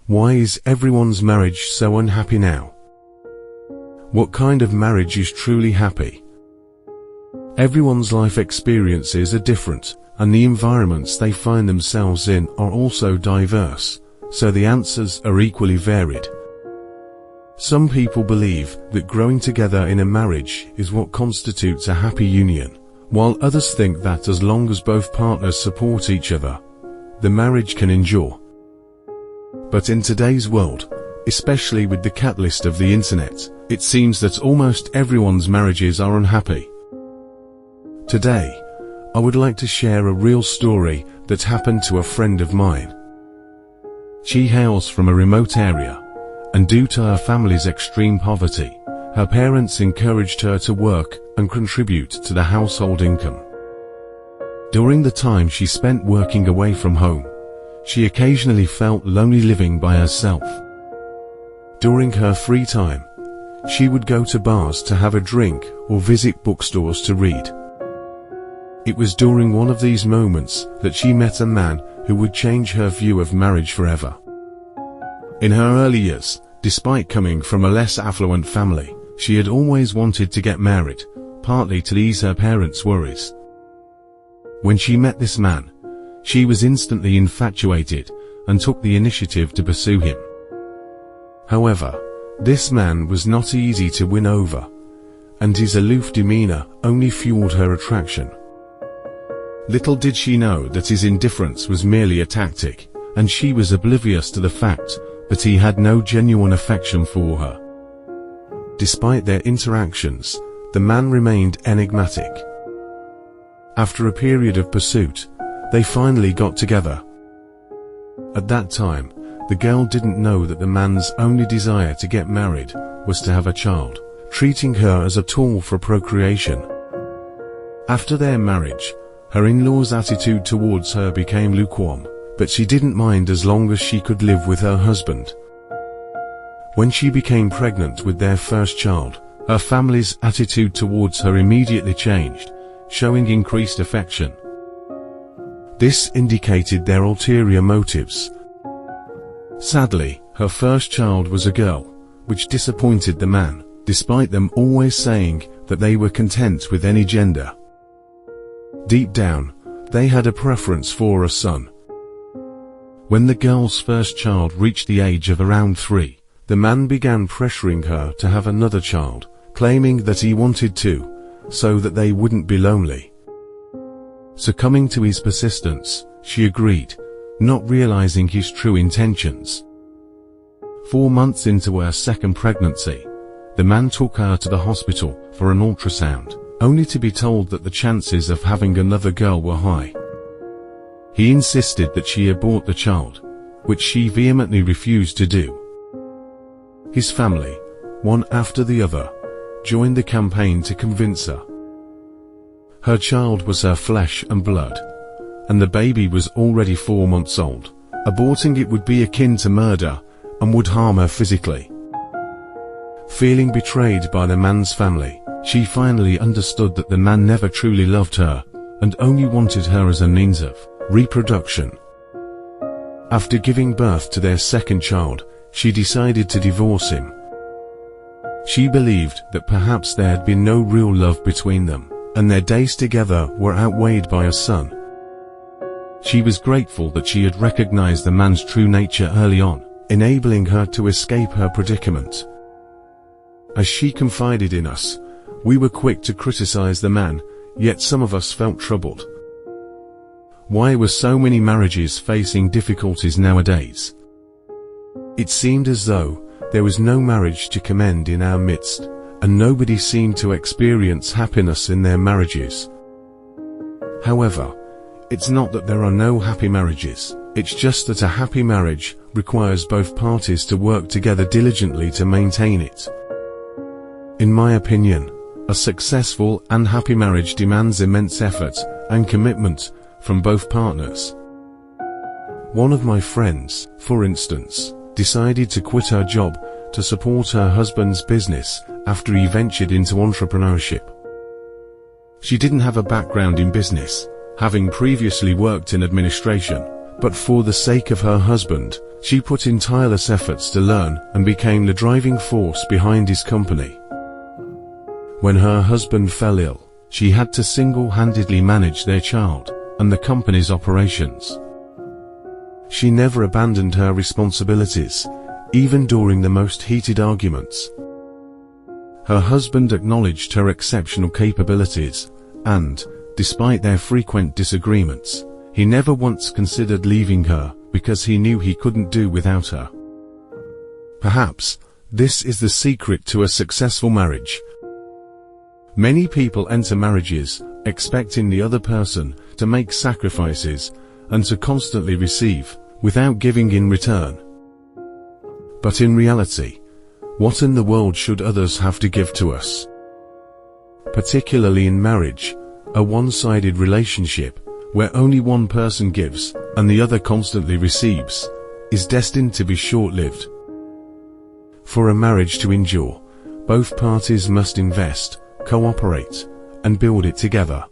Why is everyone's marriage so unhappy now? What kind of marriage is truly happy? Everyone's life experiences are different, and the environments they find themselves in are also diverse, so the answers are equally varied. Some people believe that growing together in a marriage is what constitutes a happy union, while others think that as long as both partners support each other, the marriage can endure. But in today's world, especially with the catalyst of the internet, it seems that almost everyone's marriages are unhappy. Today, I would like to share a real story that happened to a friend of mine. She hails from a remote area, and due to her family's extreme poverty, her parents encouraged her to work and contribute to the household income. During the time she spent working away from home, she occasionally felt lonely living by herself. During her free time, she would go to bars to have a drink or visit bookstores to read. It was during one of these moments that she met a man who would change her view of marriage forever. In her early years, despite coming from a less affluent family, she had always wanted to get married, partly to ease her parents' worries. When she met this man, she was instantly infatuated and took the initiative to pursue him. However, this man was not easy to win over, and his aloof demeanor only fueled her attraction. Little did she know that his indifference was merely a tactic, and she was oblivious to the fact that he had no genuine affection for her. Despite their interactions, the man remained enigmatic. After a period of pursuit, they finally got together. At that time, the girl didn't know that the man's only desire to get married was to have a child, treating her as a tool for procreation. After their marriage, her in-laws' attitude towards her became lukewarm, but she didn't mind as long as she could live with her husband. When she became pregnant with their first child, her family's attitude towards her immediately changed, showing increased affection. This indicated their ulterior motives. Sadly, her first child was a girl, which disappointed the man, despite them always saying that they were content with any gender. Deep down, they had a preference for a son. When the girl's first child reached the age of around 3, the man began pressuring her to have another child, claiming that he wanted to, so that they wouldn't be lonely. Succumbing to his persistence, she agreed, not realizing his true intentions. 4 months into her second pregnancy, the man took her to the hospital for an ultrasound, only to be told that the chances of having another girl were high. He insisted that she abort the child, which she vehemently refused to do. His family, one after the other, joined the campaign to convince her. Her child was her flesh and blood, and the baby was already 4 months old. Aborting it would be akin to murder and would harm her physically. Feeling betrayed by the man's family, she finally understood that the man never truly loved her and only wanted her as a means of reproduction. After giving birth to their second child, she decided to divorce him. She believed that perhaps there had been no real love between them, and their days together were outweighed by a son. She was grateful that she had recognized the man's true nature early on, enabling her to escape her predicament. As she confided in us, we were quick to criticize the man, yet some of us felt troubled. Why were so many marriages facing difficulties nowadays? It seemed as though there was no marriage to commend in our midst, and nobody seemed to experience happiness in their marriages. However, it's not that there are no happy marriages, it's just that a happy marriage requires both parties to work together diligently to maintain it. In my opinion, a successful and happy marriage demands immense effort and commitment from both partners. One of my friends, for instance, decided to quit her job to support her husband's business after he ventured into entrepreneurship. She didn't have a background in business, having previously worked in administration, But for the sake of her husband, she put in tireless efforts to learn and became the driving force behind his company. When her husband fell ill, she had to single-handedly manage their child and the company's operations. She never abandoned her responsibilities, even during the most heated arguments. Her husband acknowledged her exceptional capabilities, and, despite their frequent disagreements, he never once considered leaving her because he knew he couldn't do without her. Perhaps, this is the secret to a successful marriage. Many people enter marriages expecting the other person to make sacrifices and to constantly receive, without giving in return. But in reality, what in the world should others have to give to us? Particularly in marriage, a one-sided relationship, where only one person gives and the other constantly receives, is destined to be short-lived. For a marriage to endure, both parties must invest, cooperate, and build it together.